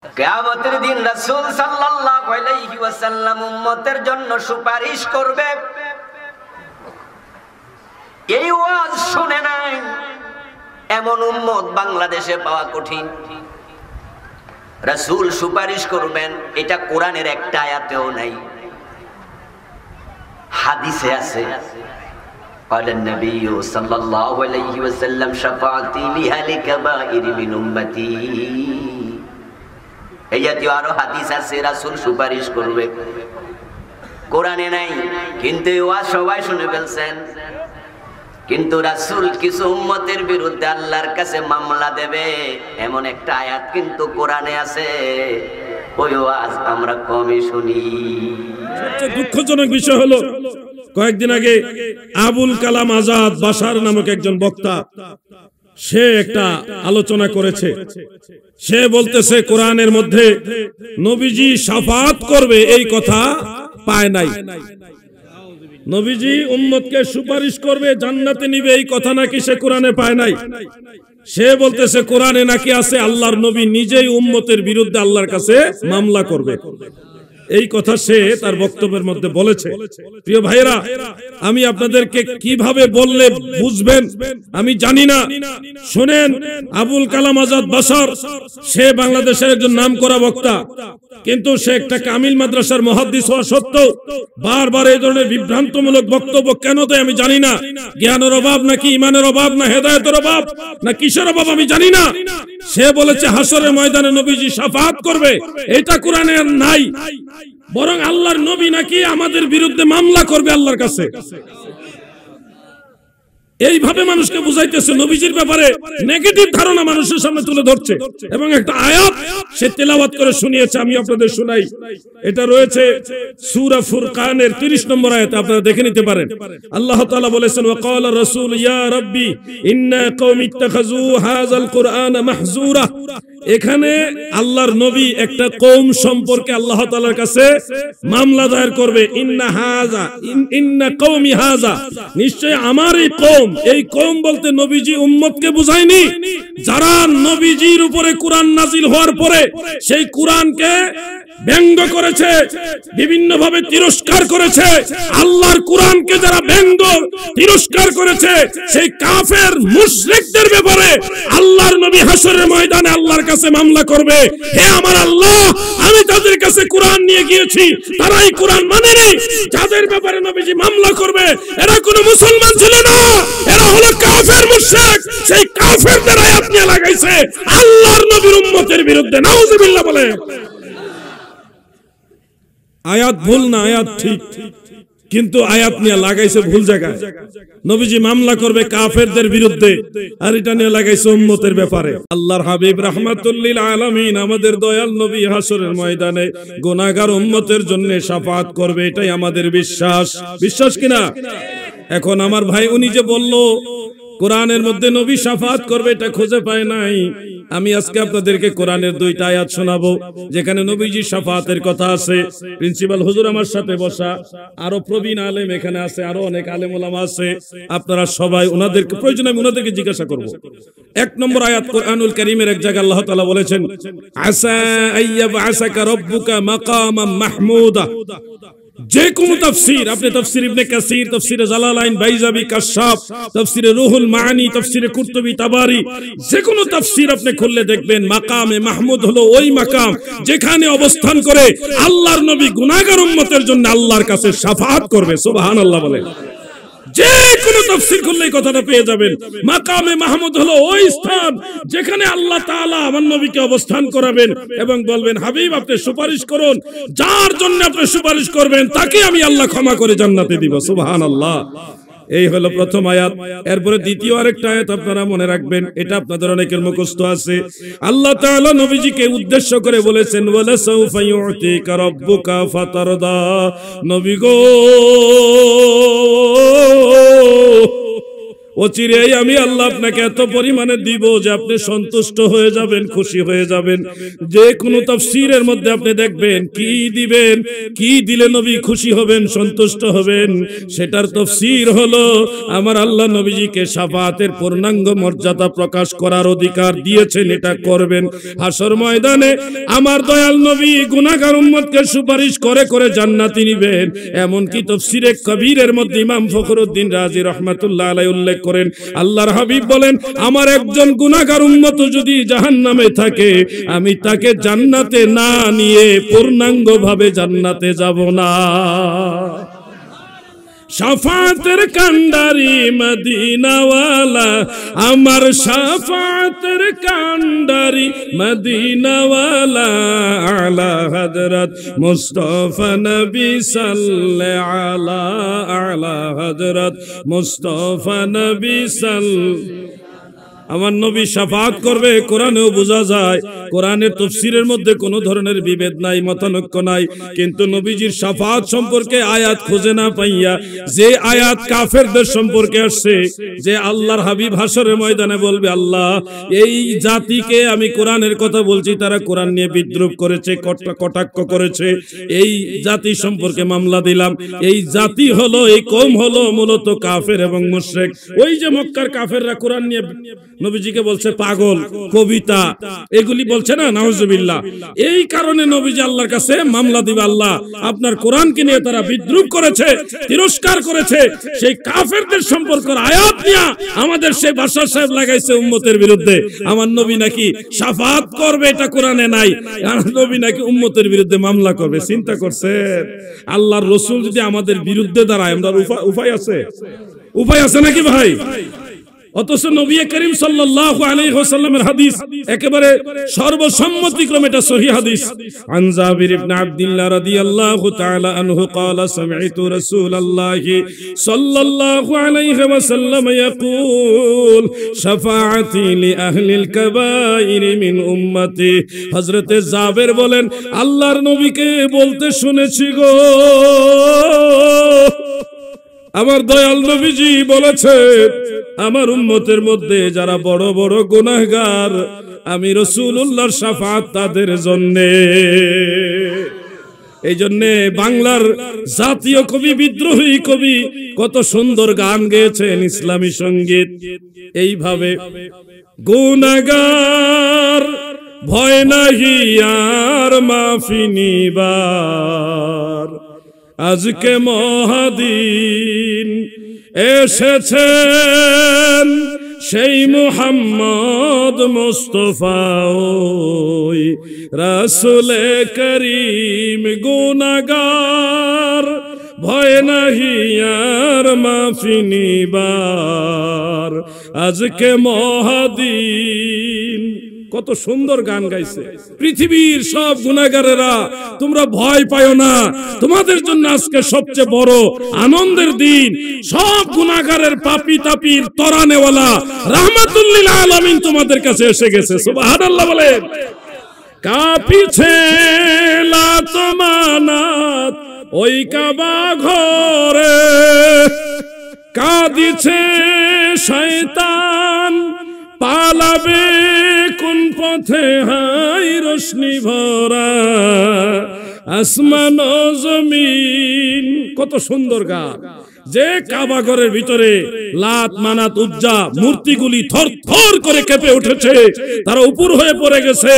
কিয়ামতের দিন রাসূল সাল্লাল্লাহু আলাইহি ওয়াসাল্লাম উম্মতের জন্য সুপারিশ করবে। এই ওয়াজ শুনে নাই এমন উম্মত বাংলাদেশে পাওয়া কঠিন। রাসূল সুপারিশ করবেন, এটা কোরআনের একটা আয়াতেও নাই, হাদিসে আছে। قال النبي صلى الله عليه وسلم شفاعتي لأهل الكبائر من أمتي। এই জাতীয় আরো হাদিস আছে, রাসূল সুপারিশ করবে, কোরআনে নাই, কিন্তু ওয়াজ সবাই শুনে ফেলছেন। কিন্তু রাসূল কিছু উম্মতের বিরুদ্ধে আল্লাহর কাছে মামলা দেবে এমন একটা আয়াত কিন্তু কোরআনে আছে, ওই ওয়াজ আমরা কমই শুনি। সবচেয়ে দুঃখজনক বিষয় হলো কয়েকদিন আগে আবুল কালাম আজাদ বাশার নামক একজন বক্তা, সে একটা আলোচনা করেছে। সে বলতেছে কোরআনের মধ্যে নবীজি শাফাত করবে এই কথা পায় নাই, নবীজি উম্মতকে সুপারিশ করবে, জান্নাতে নিবে এই কথা নাকি সে কোরআনে পায় নাই। সে বলতেছে কোরআনে নাকি আছে আল্লাহর নবী নিজেই উম্মতের বিরুদ্ধে আল্লাহর কাছে মামলা করবে। এই কথা সে তার বক্তব্যের মধ্যে বলেছে। প্রিয় ভাইরা, আমি আপনাদেরকে কিভাবে বললে বুঝবেন আমি জানি না। শুনেন, আবুল কালাম আজাদ বাশার সে বাংলাদেশের একজন নামকরা বক্তা, কিন্তু সে একটা কামিল মাদ্রাসার মুহাদ্দিস হওয়া সত্ত্বেও বারবার এই ধরনের বিভ্রান্তমূলক বক্তব্য কেন দেয় আমি জানি না। জ্ঞানের অভাব নাকি ইমানের অভাব না হেদায়েতের অভাব না কিসের অভাব আমি জানি না। সে বলেছে হাসরের ময়দানে নবীজি শাফাত করবে, এটা কোরআনে নাই, বরং আল্লাহর নবী নাকি আমাদের বিরুদ্ধে মামলা করবে আল্লাহর কাছে। এইভাবে মানুষকে বুঝাইতেছে, নবীজির ব্যাপারে নেগেটিভ ধারণা মানুষের সামনে তুলে ধরছে এবং একটা আয়াত সে তেলাওয়াত করে শুনিয়েছে। আমি আপনাদের শোনাই, এটা রয়েছে সূরা ফুরকানের 30 নম্বর আয়াতে, আপনারা দেখে নিতে পারেন। আল্লাহ তাআলা বলেছেন, ওয়া ক্বালা রাসূল ইয়া রাব্বি ইন্না কওমি ইত্তাখাযু হাযাল কুরআনা মাহজুরা। এখানে আল্লাহর নবী একটা কওম সম্পর্কে আল্লাহ তাআলার কাছে মামলা দায়ের করবে। ইন্না কওমি হাযা, নিশ্চয় আমার এই কওম। এই কওম বলতে নবীজি উম্মতকে বুঝায়নি, যারা নবীজির উপরে কোরআন নাজিল হওয়ার পরে সেই কোরআনকে ব্যঙ্গ করেছে, বিভিন্ন ভাবে তিরস্কার করেছে, আল্লাহর কোরআনকে যারা ব্যঙ্গ তিরস্কার করেছে, সেই কাফের মুশরিকদের ব্যাপারে আল্লাহর নবী হাসরের ময়দানে আল্লাহর কাছে মামলা করবে। হে আমার আল্লাহ, আমি তাদের কাছে কোরআন নিয়ে গিয়েছি, তারা এই কোরআন মানেনি, যাদের ব্যাপারে নবীজি মামলা করবে এরা কোনো মুসলমান ছিল না, এরা হলো কাফের মুশরিক। সেই কাফেরদের আয়াত নিয়ে লাগাইছে আল্লাহর নবীর উম্মতের বিরুদ্ধে। নাউজুবিল্লাহ বলে। আয়াত ভুল না, আয়াত ঠিক, কিন্তু আয়াত নিয়ে লাগাইছে ভুল জায়গায়। নবীজি মামলা করবে কাফেরদের বিরুদ্ধে, আর এটা নিয়ে লাগাইছে উম্মতের ব্যাপারে। আল্লাহর হাবিব রাহমাতুল লিল আলামিন আমাদের দয়াল নবী হাসরের ময়দানে গুনাহগার উম্মতের জন্য শাফাত করবে, এটাই আমাদের বিশ্বাস। বিশ্বাস কিনা? এখন আমার ভাই উনি যে বলল কোরআনের মধ্যে নবী শাফাত করবে, এটা খুঁজে পায় নাই। আমি আজকে আপনাদেরকে কোরআনের 2টা আয়াত শোনাবো যেখানে নবীজি শাফাতের কথা আছে। প্রিন্সিপাল হুজুর আমার সাথে বসা, আরো প্রবীণ আলেম এখানে আছে, আরো অনেক আলেম ওলামা আছে, আপনারা সবাই ওনাদেরকে প্রয়োজন আমি ওনাদেরকে জিজ্ঞাসা করব। 1 নম্বর আয়াত কোরআনুল কারীমের এক জায়গায় আল্লাহ তাআলা বলেছেন, আসা আইয়াবআসাকা রাব্বুকা মাকামান মাহমুদা। যে কোনো তাফসীর, আপনি তাফসীর ইবনে কাসির, তাফসীরে জালালাইন, বাইজাবি, কাশশাফ, তাফসীরে রুহুল মাআনি, তাফসীরে কুরতুবী, তাবারি, যে কোনো তাফসীর আপনি খুললে দেখবেন মাকামে মাহমুদ হলো ওই মাকাম যেখানে অবস্থান করে আল্লাহর নবী গুনাহগার উম্মতের জন্য আল্লাহর কাছে শাফাআত করবে। সুবহানাল্লাহ বলে। যে কোনো তাফসীর খুললে এই কথাটা পেয়ে যাবেন। মাকামে মাহমুদ হলো ওই স্থান যেখানে আল্লাহ তাআলা আমার নবীকে অবস্থান করাবেন এবং বলবেন, হাবিব আপনি সুপারিশ করুন, যার জন্য আপনি সুপারিশ করবেন তাকে আমি আল্লাহ ক্ষমা করে জান্নাতে দিব। সুবহানাল্লাহ। এই হলো প্রথম আয়াত। এরপরে দ্বিতীয় আরেকটা আয়াত আপনারা মনে রাখবেন, এটা আপনাদের অনেকের মুখস্থ আছে। আল্লাহ তাআলা নবীজিকে উদ্দেশ্য করে বলেছেন, ওয়ালা সাউফা ইউতিকা রাব্বুকা ফাতারদা। নবী গো, অচিরেই আমি আল্লাহ আপনাকে এত পরিমাণে দিব যে আপনি সন্তুষ্ট হয়ে যাবেন, খুশি হয়ে যাবেন। যে কোনো তাফসীরের মধ্যে আপনি দেখবেন কি দিবেন, কি দিলে নবী খুশি হবেন, সন্তুষ্ট হবেন, সেটার তাফসীর হলো আমার আল্লাহ নবীজিকে শাফাআতের পূর্ণাঙ্গ মর্যাদা প্রকাশ করার অধিকার দিয়েছেন, এটা করবেন। হাসর ময়দানে আমার দয়াল নবী গুনাহগার উম্মতকে সুপারিশ করে করে জান্নাতে নিবেন। এমনকি তাফসীরে কবীরের মধ্যে ইমাম ফখরুদ্দিন রাজি রাহমাতুল্লাহ আলাইহি উল্লেখ করেন, আল্লাহর হাবিব বলেন, আমার একজন গুনাহগার উম্মত যদি জাহান্নামে থাকে, আমি তাকে জান্নাতে না নিয়ে পূর্ণাঙ্গ ভাবে জান্নাতে যাব না। শাফাতের কান্ডারি মদিনাওয়ালা, আমার শাফাতের কান্ডারি মদিনাওয়ালা, আলা হযরত মুস্তাফা নবী সাল্লাল্লাহু আলা, আলা হযরত মুস্তাফা নবী সাল্লাল্লাহু। আমার নবী শাফাত করবে, কোরআনেও বোঝা যায়। কোরআনের তাফসীরের মধ্যে কোনো ধরনের বিভেদ নাই, মতানৈক্য নাই, কিন্তু নবীজির শাফাত সম্পর্কে আয়াত খুঁজে না পাইয়া যে আয়াত কাফেরদের সম্পর্কে আসছে, যে আল্লাহর হাবিব হাসরের ময়দানে বলবে, আল্লাহ এই জাতিকে আমি কোরআনের কথা বলছি, তারা কোরআন নিয়ে বিদ্রুপ করেছে, কটাক্ষ করেছে, এই জাতি সম্পর্কে মামলা দিলাম। এই জাতি হলো, এই কওম হলো মূলত কাফের এবং মুশরিক। ওই যে মক্কার কাফেররা কোরআন নিয়ে নবীজিকে বলছে পাগল, কবিতা, এগুলি বলছে না, নাউজুবিল্লাহ। এই কারণে নবীজি আল্লাহর কাছে মামলা দিবে, আল্লাহ আপনার কোরআনকে নিয়ে তারা বিদ্রুপ করেছে, তিরস্কার করেছে, সেই কাফেরদের সম্পর্কের আয়াত নিয়ে আমাদের সেই বাশার সাহেব লাগাইছে উম্মতের বিরুদ্ধে। আমার নবী নাকি শাফাত করবে, এটা কোরআনে নাই, আমার নবী নাকি উম্মতের বিরুদ্ধে মামলা করবে। চিন্তা করছেন? আল্লাহর রাসূল যদি আমাদের বিরুদ্ধে দাঁড়ায়, আমরা উপায় আছে? উপায় আছে নাকি ভাই? অথচ নবী করিম সাল্লাল্লাহু আলাইহি ওয়াসাল্লামের হাদিস একেবারে সর্বসম্মতিক্রমে এটা সহিহ হাদিস। আন জাবির ইবনে আব্দুল্লাহ রাদিয়াল্লাহু তাআলা আনহু قال سمعت رسول الله صلى الله عليه وسلم يقول شفاعتي لأهل الكبائر من امتي। হযরত জাবির বলেন, আল্লাহর নবীকে বলতে শুনেছি গো, আমার দয়াল নবীজি বলেছেন, আমার উম্মতের মধ্যে যারা বড় বড় গুনাহগার, আমি রাসূলুল্লাহর শাফাত তাদের জন্য। এই জন্য বাংলার জাতীয় কবি, বিদ্রোহী কবি কত সুন্দর গান গেয়েছেন, ইসলামী সঙ্গীত। এইভাবে গুনাহগার ভয় নাহি আর মাফি নিবার, আজকে মহাদিন এসেছেন সেই মুহাম্মদ মুস্তাফা, ওই রাসূলে করিম। গুনাহগার ভয় নাহি আর মাফি নিবার, আজকে মহাদিন। কত সুন্দর গান গাইছে। পৃথিবীর সব গুনাহগারেরা, তোমরা ভয় পাও না, তোমাদের জন্য আজকে সবচেয়ে বড় আনন্দের দিন। সব গুনাহগারের পাপী তাপির তরানেওয়ালা রাহমাতুল লিল আলামিন তোমাদের কাছে এসে গেছে। সুবহানাল্লাহ বলেন। কাঁপিছে লাত মানাত ওই কাবা ঘরে, কাঁদিছে শয়তান পালাবে কোন পথে, হাই রোশনি ভরা আসমান ও জমিন। কত সুন্দর গান। যে কাবা ঘরের ভিতরে লাত মানাত উজ্জা মূর্তিগুলি থরথর করে কেঁপে উঠেছে, তারা উপর হয়ে পড়ে গেছে।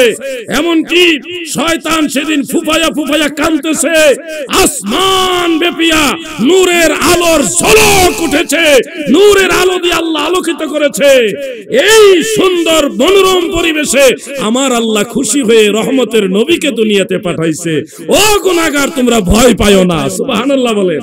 এমনকি শয়তান সেদিন ফুফায়া ফুফায়া কাঁদতেছে। আসমান ব্যাপিয়া নূরের আলোর ঝলক উঠেছে, নূরের আলো দিয়ে আল্লাহ আলোকিত করেছে। এই সুন্দর মনোরম পরিবেশে আমার আল্লাহ খুশি হয়ে রহমতের নবীকে দুনিয়াতে পাঠাইছে। ও গুনাহগার, তোমরা ভয় পাও না। সুবহানাল্লাহ বলেন।